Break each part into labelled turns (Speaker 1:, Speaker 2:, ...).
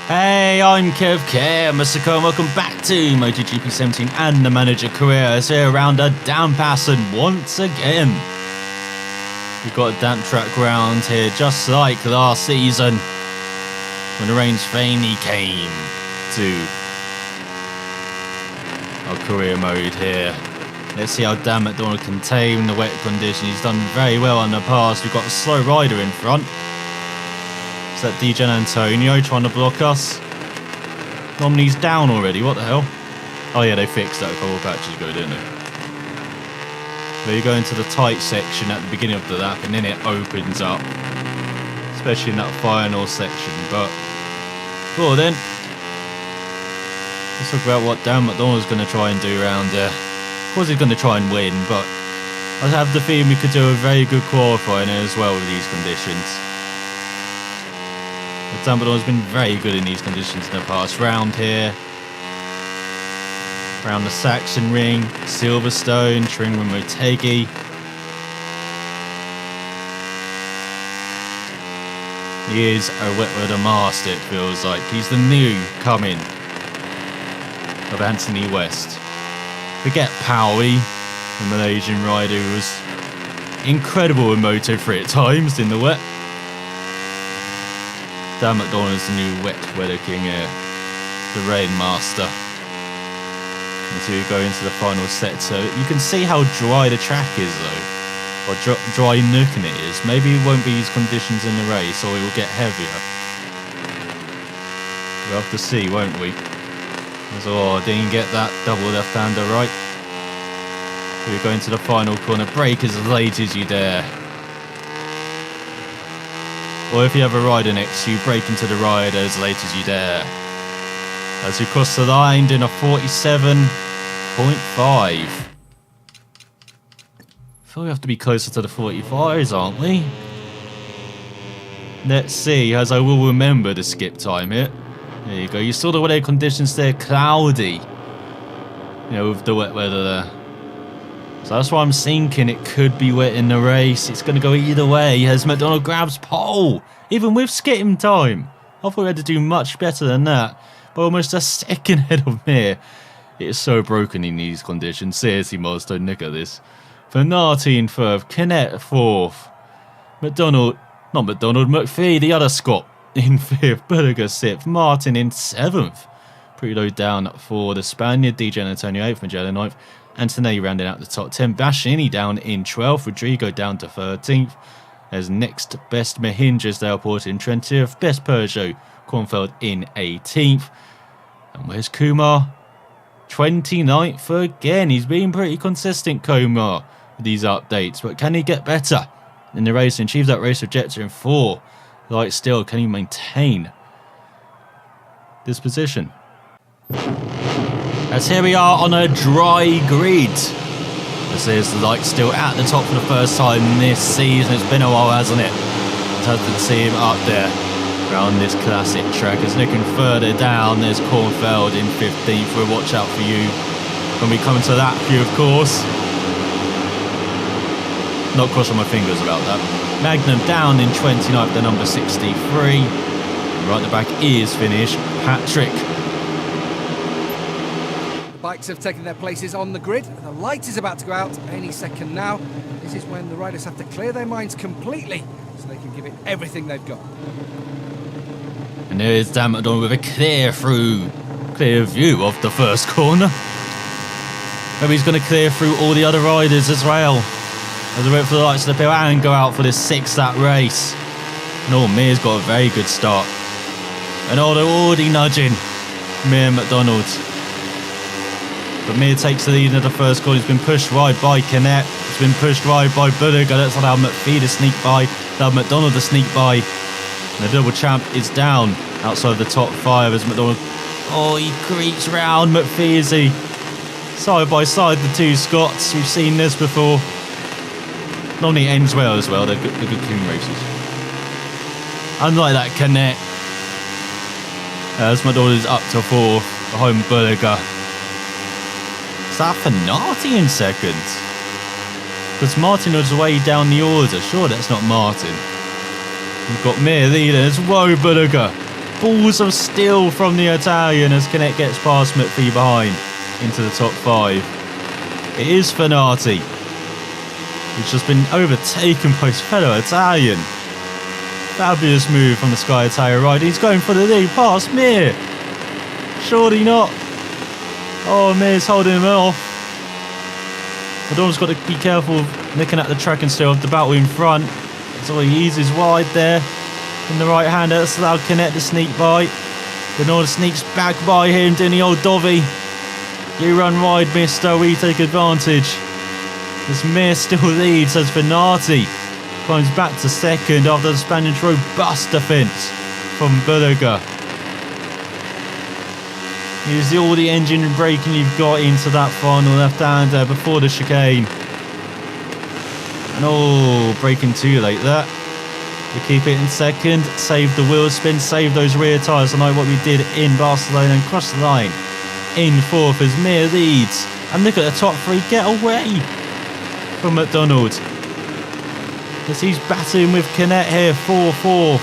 Speaker 1: Hey, I'm ElusiveKev, Mr. Cole, and welcome back to MotoGP 17 and the Manager Career as here around a damp Assen once again. We've got a damp track round here just like last season when the rains finally came to our career mode here. Let's see how Dan MacDonald can tame the wet condition. He's done very well in the past. We've got a slow rider in front. Is that DJ Antonio trying to block us? Nominee's down already, what the hell? Oh yeah, they fixed that a couple of patches ago, didn't they? Where you go into the tight section at the beginning of the lap and then it opens up. Especially in that final section, but... Well then. Let's talk about what Dan MacDonald's going to try and do around there. Of course he's going to try and win, but I have the feeling we could do a very good qualifying as well with these conditions. Dan MacDonald's been very good in these conditions in the past. Round here, round the Saxon Ring, Silverstone, Tringham Motegi. He is a wet weather master, it feels like. He's the new coming of Anthony West. Forget Powie, the Malaysian rider who was incredible in Moto3 at times in the wet. Dan MacDonald's the new wet weather king here, the rain master. As we go into the final set, so you can see how dry the track is though, or dry nooking it is. Maybe it won't be these conditions in the race, or it will get heavier. We'll have to see, won't we? Oh, didn't get that double left-hander right. We go into the final corner. Brake as late as you dare. Or if you have a rider next to you, brake into the rider as late as you dare. As we cross the line in a 47.5. I feel we have to be closer to the 45s, aren't we? Let's see, as I will remember the skip time here. There you go. You saw the weather conditions there, cloudy. You know, with the wet weather there. So that's why I'm thinking it could be wet in the race. It's going to go either way as MacDonald grabs pole, even with skitting time. I thought we had to do much better than that, but almost a second ahead of me. It is so broken in these conditions. Seriously, milestone, look at this. Fernati in third, Canet fourth, McPhee, the other Scot, in fifth, Bulega sixth, Martin in seventh. Pretty low down for the Spaniard, DJ Antonio eighth, Magellan ninth. Antonelli rounding out the top 10. Bastianini down in 12th. Rodrigo down to 13th. As next best Mahindras Dalport in 20th. Best Peugeot Kornfeld in 18th. And where's Kumar? 29th again. He's been pretty consistent, Kumar, with these updates. But can he get better in the race and achieve that race objective in 4? Like still, can he maintain this position? As here we are on a dry grid. This is the light still at the top for the first time this season. It's been a while, hasn't it? It's hard to see him up there around this classic track. As looking further down, there's Kornfeld in 15th. We'll watch out for you when we come to that view, of course. Not crossing my fingers about that. Magnum down in 29th, the number 63. Right at the back is finished Patrick.
Speaker 2: Bikes have taken their places on the grid. The light is about to go out any second now. This is when the riders have to clear their minds completely so they can give it everything they've got.
Speaker 1: And there is Dan MacDonald with a clear view of the first corner. Maybe he's going to clear through all the other riders as well. As we wait for the lights to appear and go out for this 6-lap race. And Mir's got a very good start. And they're already nudging Mir MacDonald. But Mir takes the lead in the first corner. He's been pushed wide by Canet. He's been pushed wide by Bulega. That's allowed McPhee to sneak by. Allowed MacDonald to sneak by. And the double champ is down outside the top 5 as MacDonald... Oh, he creeps round McPhee as he... Side by side, the two Scots. We've seen this before. Normally ends well as well. They're good clean races. Unlike that Canet. As MacDonald is up to 4th. Behind Bulega. Is that Fernati in second? Because Martin was way down the order. Sure, that's not Martin. We've got Mir leaders. Whoa, Bulega. balls of steel from the Italian as Canet gets past McPhee behind into the top 5. It is Fenati. He's just been overtaken by his fellow Italian. Fabulous move from the Sky Italia rider. He's going for the lead past Mir. Surely not. Oh, Mir's holding him off. Madonna's got to be careful of looking at the track and stay off the battle in front. So he eases wide there. In the right hand, that's allowed Canet to sneak by. Madonna sneaks back by him, doing the old Dovey. You run wide, mister, we take advantage. As Mir still leads as Fenati climbs back to second after the Spaniard's robust defence from Bulega. Use all the engine and braking you've got into that final left-hander before the chicane. And oh, braking too late there. We keep it in second, save the wheel spin, save those rear tyres, and like what we did in Barcelona, and cross the line. In fourth as Mir leads. And look at the top 3 get away from MacDonald. As he's battling with Canet here, 4-4.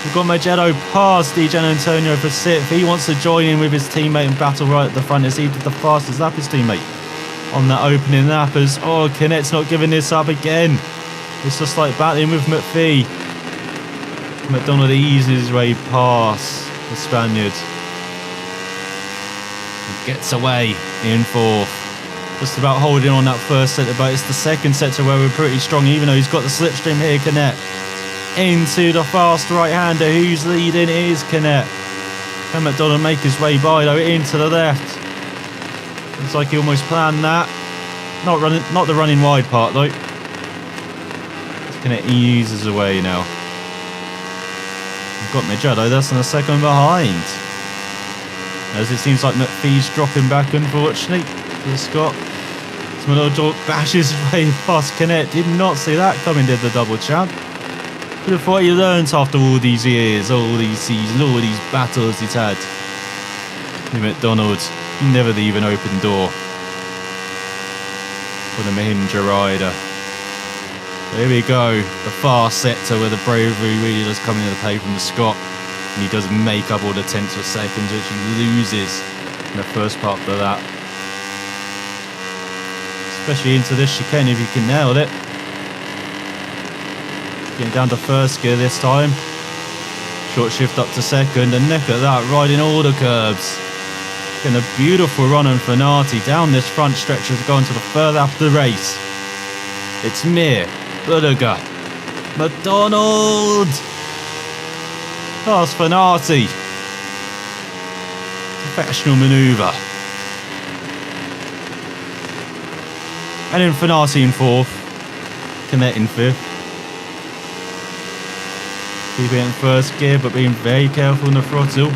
Speaker 1: We've got Magello past Di Gianantonio for 6th. He wants to join in with his teammate and battle right at the front as he did the fastest lap, his teammate, on that opening lap. As, oh, Canet's not giving this up again. It's just like battling with McPhee. MacDonald eases his way past the Spaniard. He gets away in 4th. Just about holding on that first sector, but it's the second sector where we're pretty strong, even though he's got the slipstream here, Canet. Into the fast right-hander. Who's leading? It is Canet. Can MacDonald make his way by, though, into the left? Looks like he almost planned that. Not the running wide part, though. Canet eases away now. We've got Magello, that's on the second behind. As it seems like McPhee's dropping back, unfortunately, to the Scot. Smodojo bashes his way past Canet. Did not see that coming, did the double champ. Would have thought he learnt after all these years, all these seasons, all these battles he's had. MacDonald, never leave an open door for the Mahindra rider. Here we go, the far sector where the bravery really does come into play from the Scot. And he does make up all the tenths of seconds, which he loses in the first part of the lap. Especially into this chicane if you can nail it. Getting down to first gear this time. Short shift up to second, and look at that, riding all the curbs. Getting a beautiful run on Fenati down this front stretch as going to the third lap of the race. It's Mir, Bulega, MacDonald. Past Fenati. Professional manoeuvre. And then Fenati in 4th. Canet in 5th. Keep it in first gear, but being very careful on the throttle.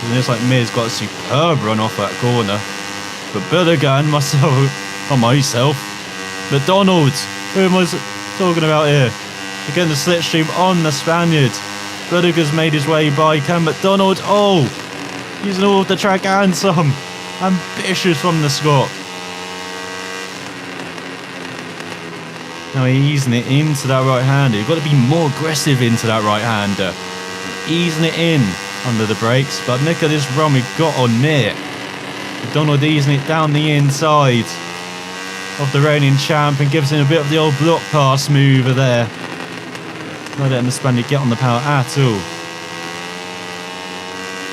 Speaker 1: And it looks like Mir's got a superb run off that corner. But Bulega and myself, MacDonald, who am I talking about here? Again, the slipstream on the Spaniard. Bulega's made his way by. Can MacDonald, oh, using all of the track and some. Ambitious from the Scot. Now easing it into that right-hander. You've got to be more aggressive into that right-hander. Easing it in under the brakes. But look at this run we've got on Mir. MacDonald easing it down the inside of the reigning champ and gives him a bit of the old block pass mover there. Not letting the Spaniard get on the power at all.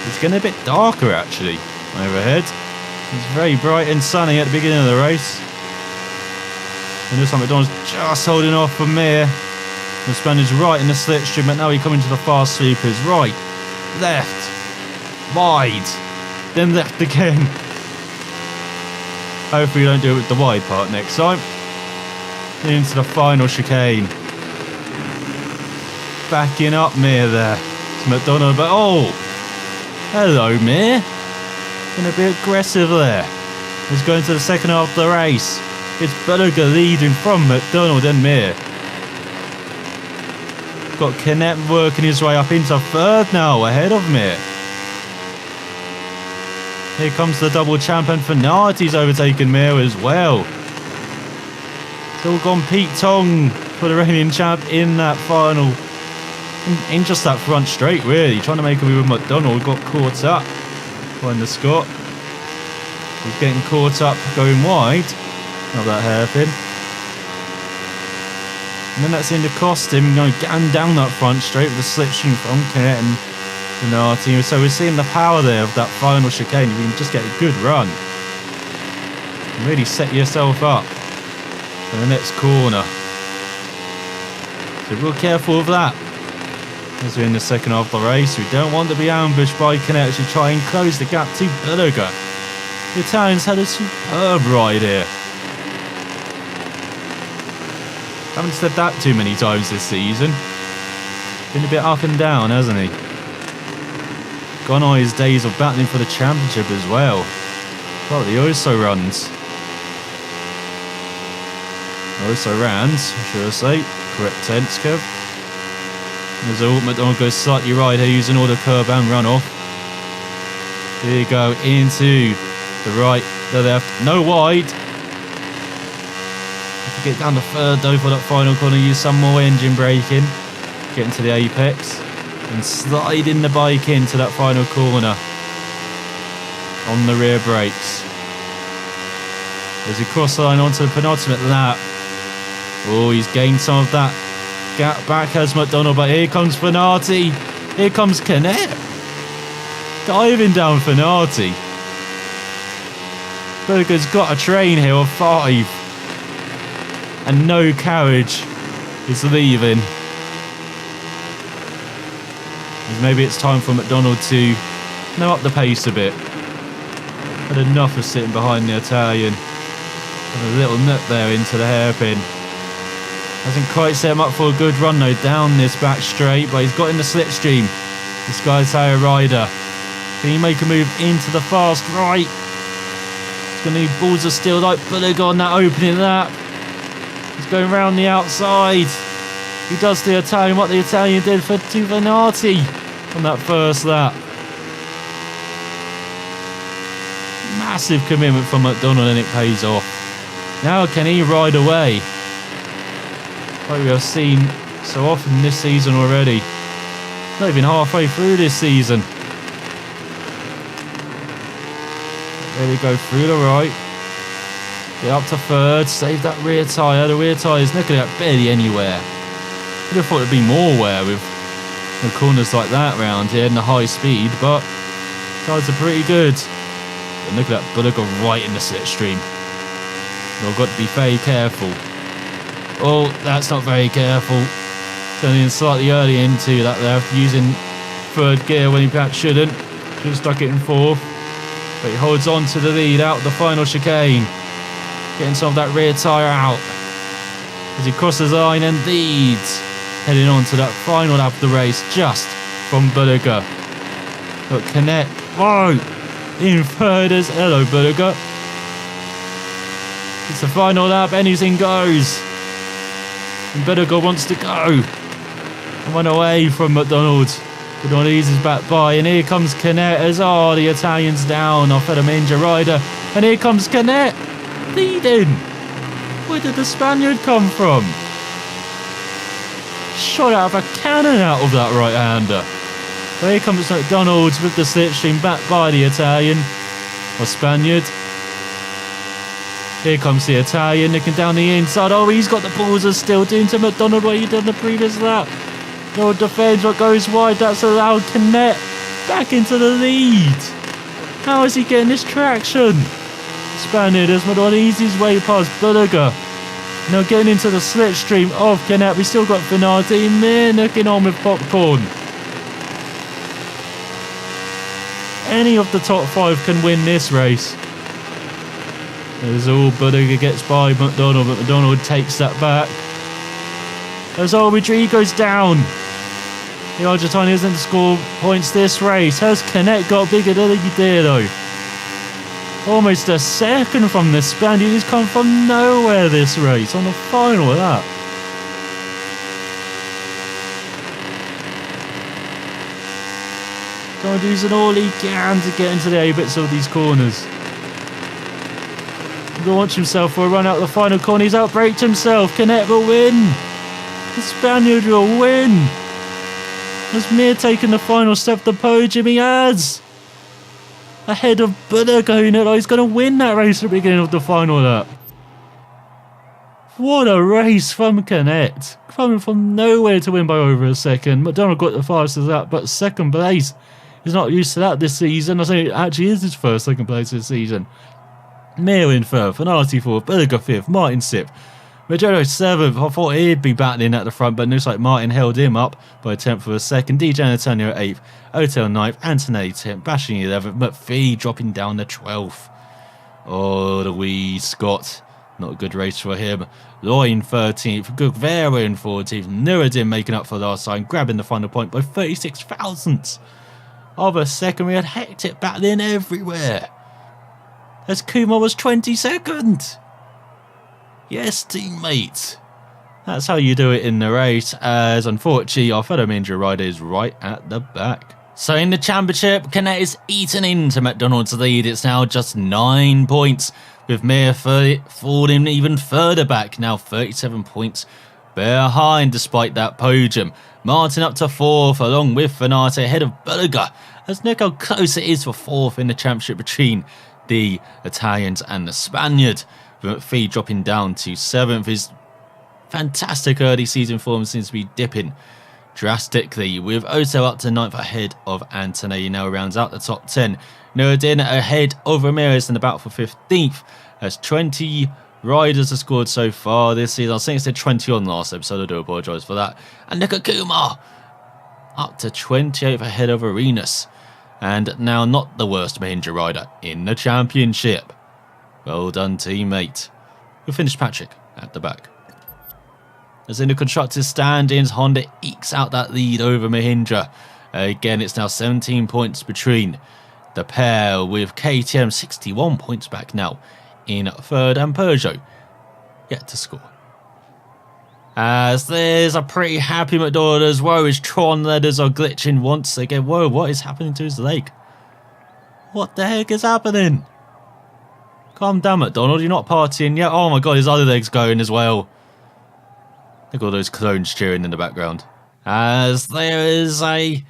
Speaker 1: It's getting a bit darker actually overhead. It's very bright and sunny at the beginning of the race. And looks like MacDonald's just holding off for Mir. The Spaniard's right in the slipstream, but now we come into the fast sweepers. Right, left, wide, then left again. Hopefully we don't do it with the wide part next time. Into the final chicane. Backing up Mir there. It's MacDonald, but oh! Hello, Mir. Going to be aggressive there. He's going to the second half of the race. It's Bulega leading from MacDonald and Mir. Got Canet working his way up into third now, ahead of Mir. Here comes the double champ, and Fenati's overtaken Mir as well. It's all gone Pete Tong for the reigning champ in that final in just that front straight, really. Trying to make a move with MacDonald. Got caught up behind the Scot. He's getting caught up going wide. Not that hairpin. And then that seemed to cost him, getting down that front straight with the slipstream from Canet and Benati. So we're seeing the power there of that final chicane. You can just get a good run. And really set yourself up for the next corner. So real careful of that. As we're in the second half of the race, we don't want to be ambushed by Canet as we try and close the gap to Bulega. The Italians had a superb ride here. Haven't said that too many times this season. Been a bit up and down, hasn't he? Gone are his days of battling for the championship as well. Well, the Oso runs. Oso runs, should I say. Correct tense, Kev. As MacDonald goes slightly right here, using all the curb and run off. Here you go, into the right, the left, no wide. Get down the third though for that final corner, use some more engine braking, get into the apex and sliding the bike into that final corner on the rear brakes. As he cross the line onto the penultimate lap. Oh, he's gained some of that gap back, has MacDonald, but here comes Fenati, here comes Canet, diving down Fenati. Bulega's got a train here of 5. And no carriage is leaving. Maybe it's time for MacDonald to up the pace a bit. Had enough of sitting behind the Italian. And a little nip there into the hairpin. Hasn't quite set him up for a good run though down this back straight, but he's got in the slipstream. This guy's a rider. Can he make a move into the fast right? He's going to need balls of steel like Bulega on that opening lap. He's going round the outside. He does the Italian, what the Italian did for Tuvenati on that first lap. Massive commitment from MacDonald and it pays off. Now can he ride away? Like we have seen so often this season already. Not even halfway through this season. There we go, through the right. Get up to third, save that rear tyre. The rear tyre is looking at barely anywhere. Would have thought it'd be more wear with the corners like that round here and the high speed, but tyres are pretty good. But look at that Bulega right in the slipstream. We've got to be very careful. Oh, that's not very careful. Turning slightly early into that left, using third gear when he perhaps shouldn't. Should have stuck it in fourth. But he holds on to the lead out of the final chicane. Getting some of that rear tyre out. As he crosses the line and leads. Heading on to that final lap of the race just from Bulega. But Canet, whoa, in third as hello Bulega. It's the final lap, anything goes. And Bulega wants to go. And went away from MacDonald. MacDonald eases back by, and here comes Canet as the Italian's down off at a Ninja rider. And here comes Canet, leading. Where did the Spaniard come from? Shot out of a cannon out of that right-hander. So here comes MacDonald with the slipstream back by the Italian, or Spaniard. Here comes the Italian, looking down the inside. Oh, he's got the balls of steel, doing to MacDonald what he did in the previous lap. No defends, what goes wide, that's allowed Canet back into the lead. How is he getting this traction? Spaniard as MacDonald eases his way past Bulega. Now getting into the slipstream of Canet. We still got Fenati in looking on with popcorn. Any of the top 5 can win this race. As Bulega gets by MacDonald, but MacDonald takes that back. As Rodrigo's down. The Argentine isn't to score points this race. Has Canet got bigger than he did though? Almost a second from the Spaniard. He's come from nowhere this race on the final lap. Trying to do all he can to get into the A-bits of these corners. He'll launch himself for a run out the final corner. He's outbraked himself. Canet will win. The Spaniard will win. Has Mir taken the final step to the podium? He has! Ahead of Bulega, who looked like he's going to win that race at the beginning of the final lap. What a race from Canet. Coming from nowhere to win by over a second. MacDonald got the fastest lap, but second place. He's not used to that this season. I say it actually is his first second place this season. Mir in third, Fanati fourth, Bulega fifth, Martin sixth. Magello 7th, I thought he'd be battling at the front, but it looks like Martin held him up by a tenth of a second. DJ Antonio 8th, Otel 9th, Antonelli 10th, Bashing 11th, McPhee dropping down to 12th. Oh, the wee Scott. Not a good race for him. Loin 13th, Gugvera in 14th, Nuruddin making up for last time, grabbing the final point by 36 thousandths of a second. We had hectic battling everywhere, as Kumar was 22nd. Yes, teammate. That's how you do it in the race, as unfortunately our fellow Ninja rider is right at the back. So in the championship, Canet is eaten into MacDonald's lead. It's now just 9 points, with Mir falling even further back, now 37 points behind despite that podium. Martin up to 4th, along with Fanati ahead of Bulega, as look how close it is for 4th in the championship between the Italians and the Spaniard. McPhee dropping down to 7th. His fantastic early season form seems to be dipping drastically, with Oto up to 9th ahead of Antonelli. Now rounds out the top 10. Nuruddin ahead of Ramirez in the battle for 15th, as 20 riders have scored so far this season. I think it said 20 on last episode, I do apologise for that. And look at Kumar up to 28th ahead of Arenas, and now not the worst Mahindra rider in the championship. Well done, teammate. We finished Patrick at the back. As in the constructors' standings, Honda ekes out that lead over Mahindra. Again, it's now 17 points between the pair, with KTM 61 points back now in third, and Peugeot yet to score. As there's a pretty happy MacDonald as well, his Tron leathers are glitching once again. Whoa, what is happening to his leg? What the heck is happening? Calm down, MacDonald, you're not partying yet. Oh my god, his other leg's going as well. Look at all those clones cheering in the background. As there is I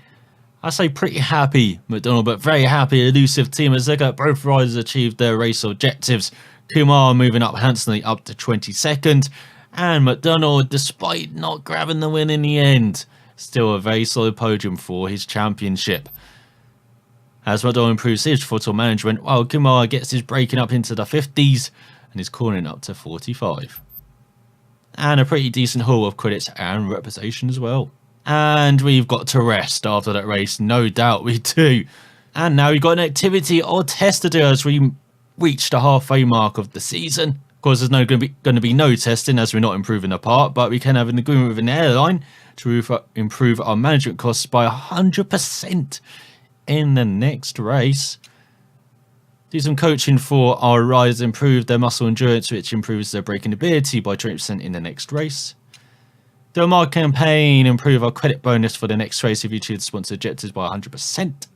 Speaker 1: say pretty happy MacDonald, but very happy elusive team, as look at both riders achieved their race objectives. Kumar moving up handsomely up to 22nd, and MacDonald, despite not grabbing the win in the end, still a very solid podium for his championship. As MacDonald improves his throttle management, while Kumar gets his braking up into the 50s and his cornering up to 45. And a pretty decent haul of credits and reputation as well. And we've got to rest after that race, no doubt we do. And now we've got an activity or test to do as we reach the halfway mark of the season. Of course, there's going to be no testing as we're not improving the part, but we can have an agreement with an airline to improve our management costs by 100% in the next race. Do some coaching for our riders, improve their muscle endurance, which improves their braking ability by 20% in the next race. Do a market campaign, improve our credit bonus for the next race if you choose to sponsor objectives by 100%.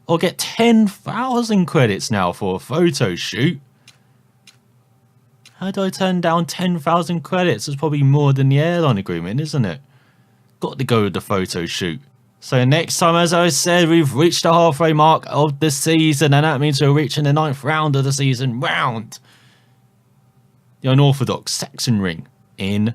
Speaker 1: Or get 10,000 credits now for a photo shoot. How do I turn down 10,000 credits? It's probably more than the airline agreement, isn't it? Got to go with the photo shoot. So next time, as I said, we've reached the halfway mark of the season, and that means we're reaching the 9th round of the season round. The unorthodox Saxon Ring in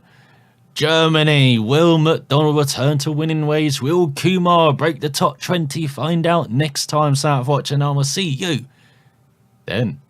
Speaker 1: Germany. Will MacDonald return to winning ways? Will Kumar break the top 20? Find out next time. Thanks for watching, and I will see you then.